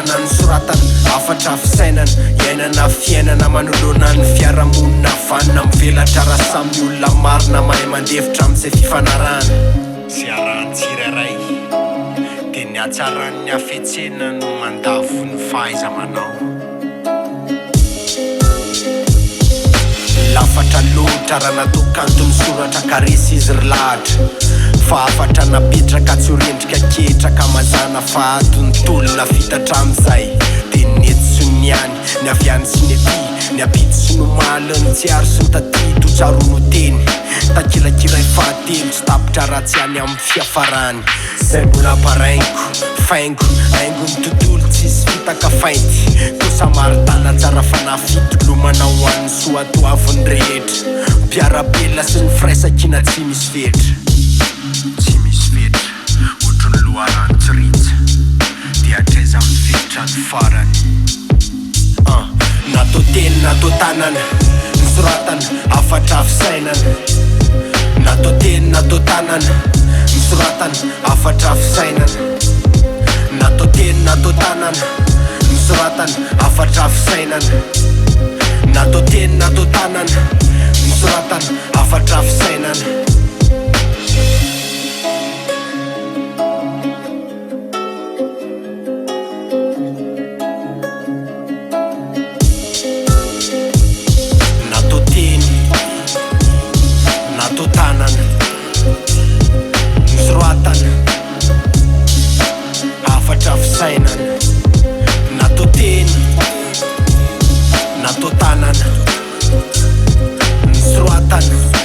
tanana ny soratana afatra fisainana iainana fiainana manoloana ny fiarahamonina vanina mivelatra raha samy olona marina mahay mandefitra amin'izay fifanarahana sy arahany tsirairay dia ny hatsaran'ny hafetsena no mandavo ny fahaiza-manao lafatra loatra raha natao kanto misoratra karesy izy ry lahatra fa afatra napetraka tsy ho rendrika ketraka mazana fa atony tolona fitatra amin'izay dia nety sy ny any ny aviany sy ny aty ny apity sy nomaly ny tsiary sy ny tatido tsarono teny takilakiray fahatelo tsy tapitra raha tsy any amin'ny fiafarany zay mbola paraingo faingo aingo ny tontolo tsisy fitaka fainty tosamaritana tsara fanafitolomana ho an'ny soatoaviny rehetra mpiarabelona sy ny firaisakina tsy misy fetra tsy misy fetra otrony loharano tsy ritsa dia atraiza amin'ny fetra ny farany natao teny natao tanana ny soratana afatra fisainana natao teny natao tanana ny soratana afatra fisainana natao teny natao tanana ny soratana afatra fisainana natao teny natao tanana ny soratana afatra fisainana natao tanana ny soratana afatra fisainana natao teny natao tanana ny soratana